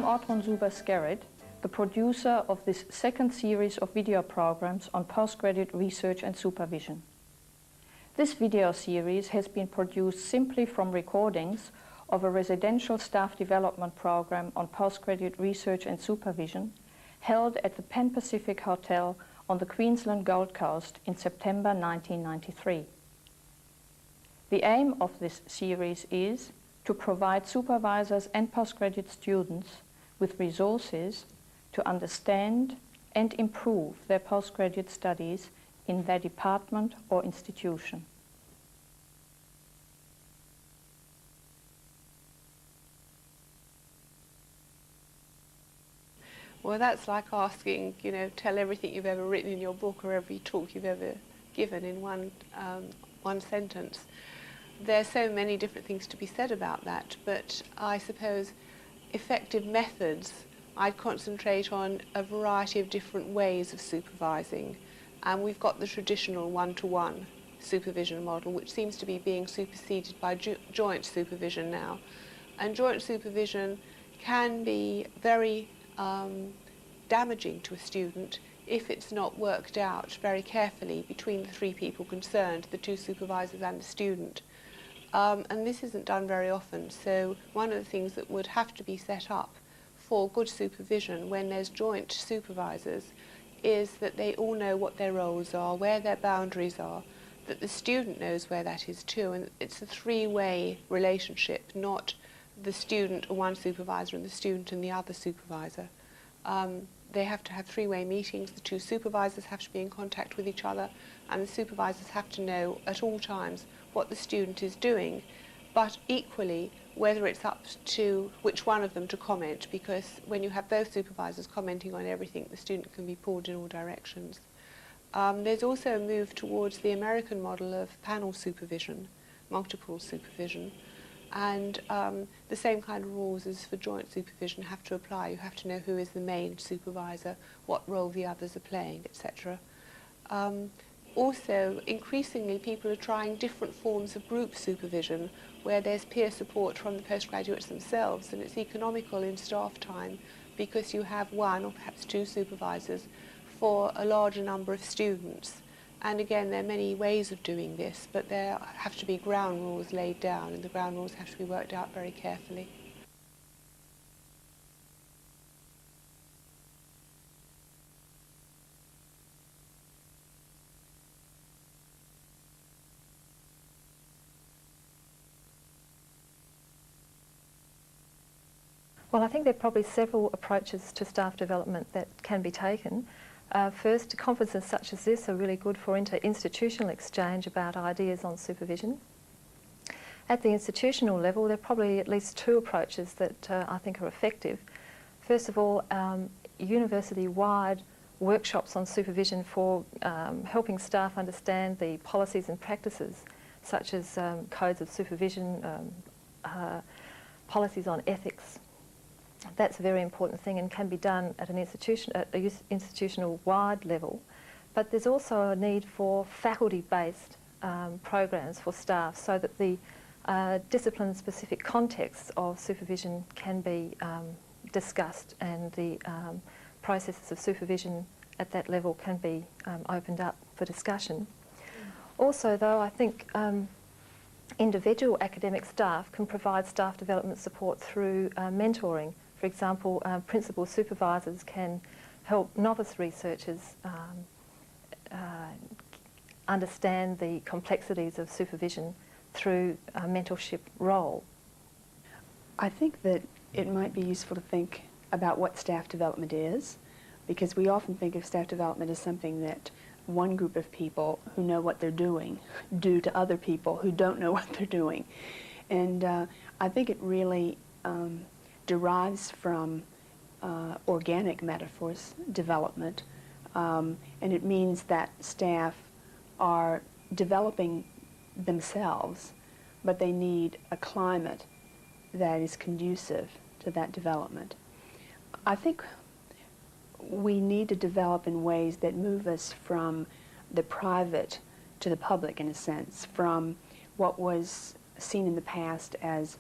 I'm Zuber-Skerritt, the producer of this second series of video programs on postgraduate research and supervision. This video series has been produced simply from recordings of a residential staff development program on postgraduate research and supervision held at the Pan Pacific Hotel on the Queensland Gold Coast in September 1993. The aim of this series is to provide supervisors and postgraduate students with resources to understand and improve their postgraduate studies in their department or institution. Well, that's like asking, tell everything you've ever written in your book or every talk you've ever given in one sentence. There's so many different things to be said about that, but I suppose effective methods, I'd concentrate on a variety of different ways of supervising. And we've got the traditional one-to-one supervision model, which seems to be being superseded by joint supervision now. And joint supervision can be very damaging to a student if it's not worked out very carefully between the three people concerned, the two supervisors and the student. And this isn't done very often, so one of the things that would have to be set up for good supervision when there's joint supervisors is that they all know what their roles are, where their boundaries are, that the student knows where that is too, and it's a three-way relationship, not the student or one supervisor and the student and the other supervisor. They have to have three-way meetings, the two supervisors have to be in contact with each other, and the supervisors have to know at all times what the student is doing, but equally whether it's up to which one of them to comment, because when you have both supervisors commenting on everything, the student can be pulled in all directions. There's also a move towards the American model of panel supervision, multiple supervision, and the same kind of rules as for joint supervision have to apply. You have to know who is the main supervisor, what role the others are playing, etc. Also, increasingly people are trying different forms of group supervision where there's peer support from the postgraduates themselves, and it's economical in staff time because you have one or perhaps two supervisors for a larger number of students. And again, there are many ways of doing this, but there have to be ground rules laid down, and the ground rules have to be worked out very carefully. Well, I think there are probably several approaches to staff development that can be taken. First, conferences such as this are really good for inter-institutional exchange about ideas on supervision. At the institutional level, there are probably at least two approaches that I think are effective. First of all, university-wide workshops on supervision for helping staff understand the policies and practices, such as codes of supervision, policies on ethics. That's a very important thing and can be done at an institutional-wide level. But there's also a need for faculty-based programs for staff so that the discipline-specific contexts of supervision can be discussed, and the processes of supervision at that level can be opened up for discussion. Also, though, I think individual academic staff can provide staff development support through mentoring. For example, principal supervisors can help novice researchers understand the complexities of supervision through a mentorship role. I think that it might be useful to think about what staff development is, because we often think of staff development as something that one group of people who know what they're doing do to other people who don't know what they're doing. And I think it really derives from organic metaphors development, and it means that staff are developing themselves, but they need a climate that is conducive to that development. I think we need to develop in ways that move us from the private to the public, in a sense, from what was seen in the past as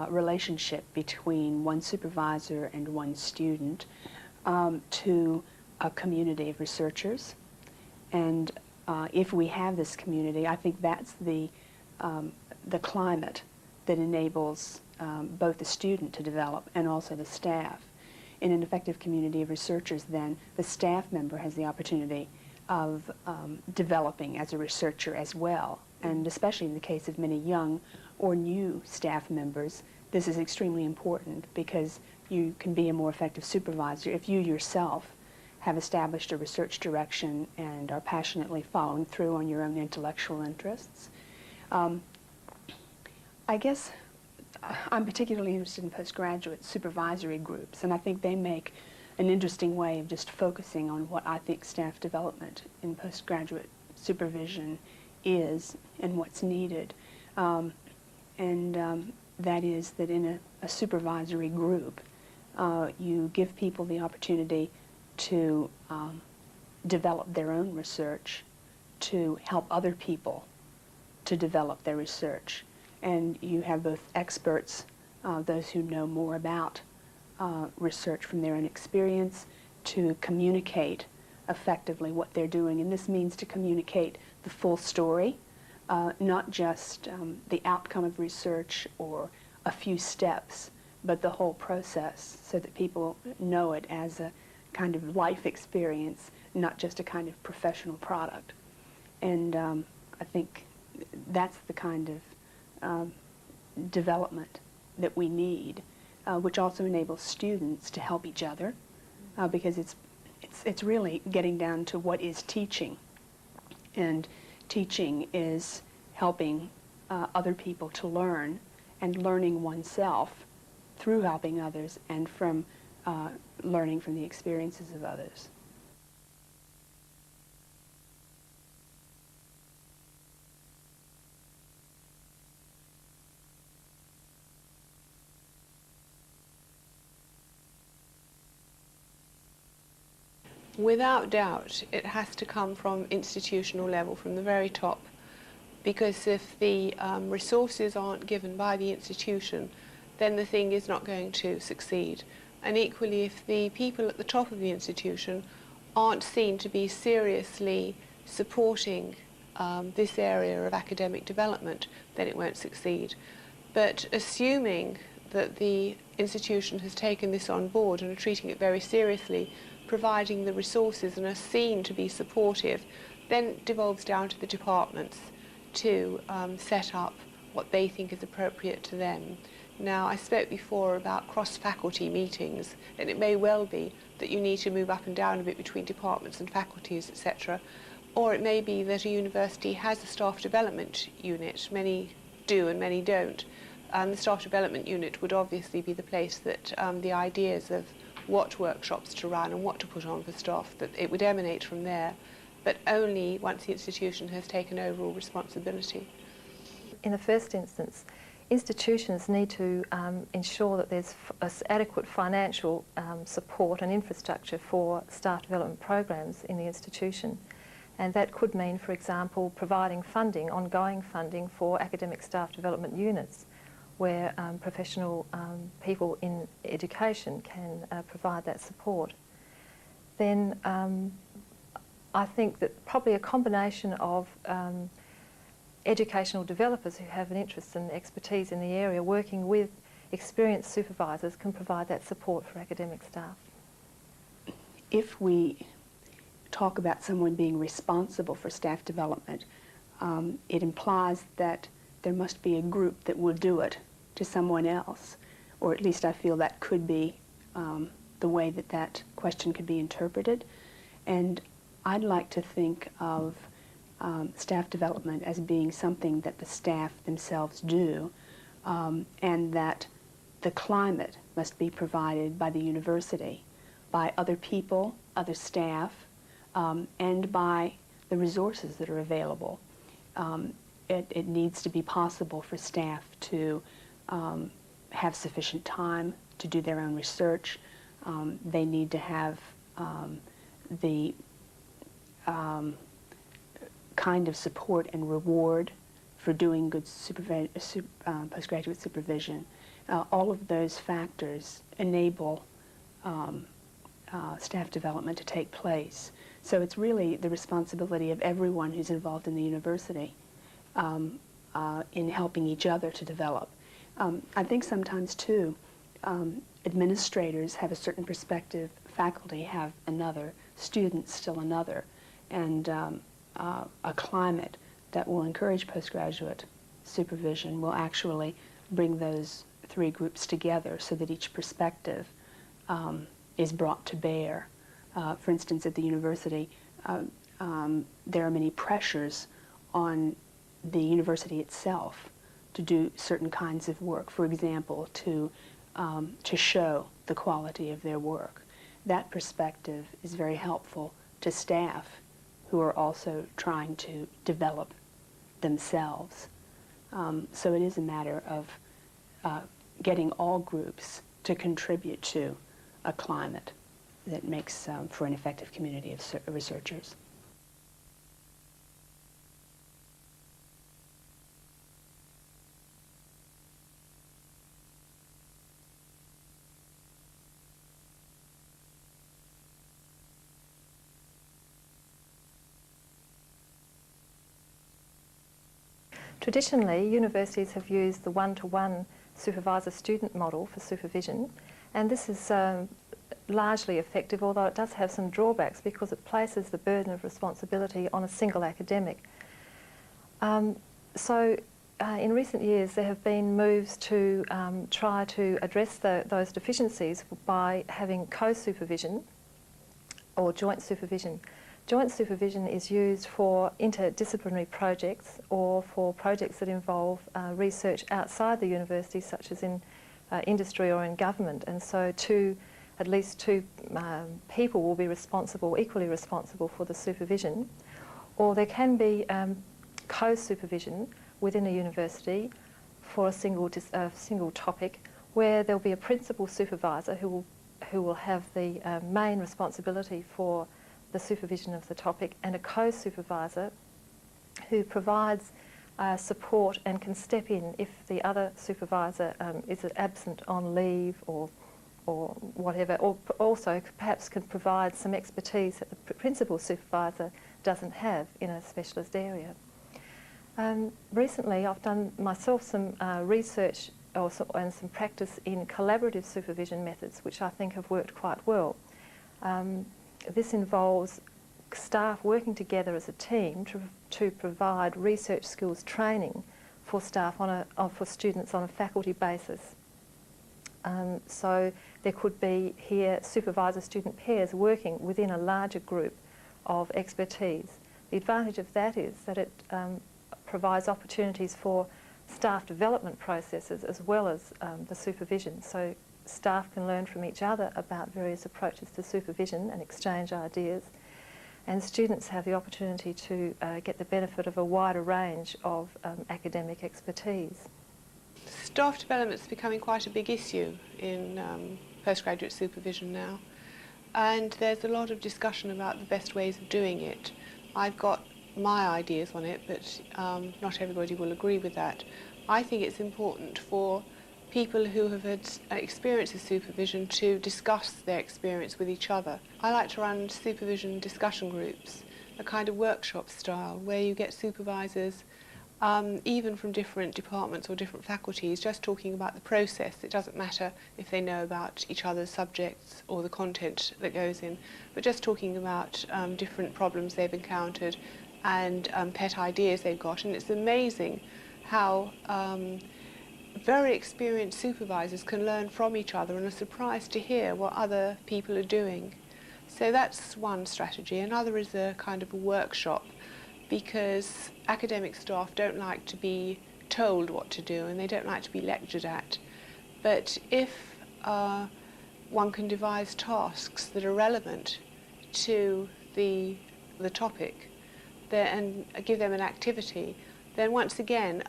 relationship between one supervisor and one student to a community of researchers. And if we have this community, I think that's the climate that enables both the student to develop and also the staff. In an effective community of researchers, then, the staff member has the opportunity of developing as a researcher as well. And especially in the case of many young or new staff members, this is extremely important because you can be a more effective supervisor if you yourself have established a research direction and are passionately following through on your own intellectual interests. I guess I'm particularly interested in postgraduate supervisory groups, and I think they make an interesting way of just focusing on what I think staff development in postgraduate supervision is and what's needed. That is that in a supervisory group, you give people the opportunity to develop their own research, to help other people to develop their research. And you have both experts, those who know more about research from their own experience, to communicate effectively what they're doing. And this means to communicate the full story, not just the outcome of research or a few steps, but the whole process, so that people know it as a kind of life experience, not just a kind of professional product. And I think that's the kind of development that we need, which also enables students to help each other, because it's really getting down to what is teaching. And teaching is helping other people to learn, and learning oneself through helping others and from learning from the experiences of others. Without doubt, it has to come from institutional level, from the very top, because if the resources aren't given by the institution, then the thing is not going to succeed. And equally, if the people at the top of the institution aren't seen to be seriously supporting this area of academic development, then it won't succeed. But assuming that the institution has taken this on board and are treating it very seriously, providing the resources and are seen to be supportive, then devolves down to the departments to set up what they think is appropriate to them. Now, I spoke before about cross-faculty meetings, and it may well be that you need to move up and down a bit between departments and faculties, etc. Or it may be that a university has a staff development unit. Many do and many don't. The staff development unit would obviously be the place that the ideas of what workshops to run and what to put on for staff, that it would emanate from there, but only once the institution has taken overall responsibility. In the first instance, institutions need to ensure that there's adequate financial support and infrastructure for staff development programs in the institution. And that could mean, for example, providing funding, ongoing funding for academic staff development units, where professional people in education can provide that support. Then I think that probably a combination of educational developers who have an interest and expertise in the area working with experienced supervisors can provide that support for academic staff. If we talk about someone being responsible for staff development, it implies that there must be a group that will do it to someone else, or at least I feel that could be the way that that question could be interpreted. And I'd like to think of staff development as being something that the staff themselves do, and that the climate must be provided by the university, by other people, other staff, and by the resources that are available. It needs to be possible for staff to have sufficient time to do their own research. They need to have the kind of support and reward for doing good postgraduate supervision. all of those factors enable staff development to take place. So it's really the responsibility of everyone who's involved in the university in helping each other to develop. I think sometimes, too, administrators have a certain perspective, faculty have another, students still another, and a climate that will encourage postgraduate supervision will actually bring those three groups together so that each perspective is brought to bear. For instance, at the university, there are many pressures on the university itself to do certain kinds of work. For example, to show the quality of their work. That perspective is very helpful to staff who are also trying to develop themselves. So it is a matter of getting all groups to contribute to a climate that makes for an effective community of researchers. Traditionally, universities have used the one-to-one supervisor-student model for supervision, and this is largely effective, although it does have some drawbacks because it places the burden of responsibility on a single academic. In recent years there have been moves to try to address those deficiencies by having co-supervision or joint supervision. Joint supervision is used for interdisciplinary projects or for projects that involve research outside the university, such as in industry or in government, and so at least two people will be equally responsible for the supervision. Or there can be co-supervision within a university for a single topic, where there'll be a principal supervisor who will have the main responsibility for the supervision of the topic, and a co-supervisor who provides support and can step in if the other supervisor is absent on leave or whatever, or also perhaps can provide some expertise that the principal supervisor doesn't have in a specialist area. Recently I've done myself some research and some practice in collaborative supervision methods, which I think have worked quite well. This involves staff working together as a team to provide research skills training for staff for students on a faculty basis. So there could be here supervisor-student pairs working within a larger group of expertise. The advantage of that is that it provides opportunities for staff development processes as well as the supervision. So staff can learn from each other about various approaches to supervision and exchange ideas, and students have the opportunity to get the benefit of a wider range of academic expertise. Staff development is becoming quite a big issue in postgraduate supervision now, and there's a lot of discussion about the best ways of doing it. I've got my ideas on it, but not everybody will agree with that. I think it's important for people who have had experience of supervision to discuss their experience with each other. I like to run supervision discussion groups, a kind of workshop style, where you get supervisors even from different departments or different faculties, just talking about the process. It doesn't matter if they know about each other's subjects or the content that goes in, but just talking about different problems they've encountered and pet ideas they've got. And it's amazing how very experienced supervisors can learn from each other and are surprised to hear what other people are doing. So that's one strategy. Another is a kind of a workshop, because academic staff don't like to be told what to do and they don't like to be lectured at. But if one can devise tasks that are relevant to the topic and give them an activity, then once again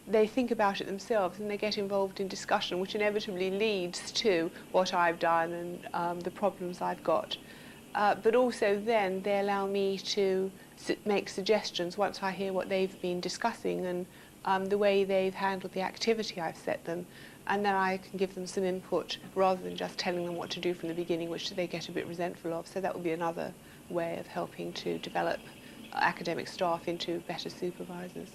they think about it themselves and they get involved in discussion, which inevitably leads to what I've done and the problems I've got. But also then they allow me to make suggestions once I hear what they've been discussing and the way they've handled the activity I've set them. and then I can give them some input rather than just telling them what to do from the beginning, which they get a bit resentful of. So that would be another way of helping to develop academic staff into better supervisors.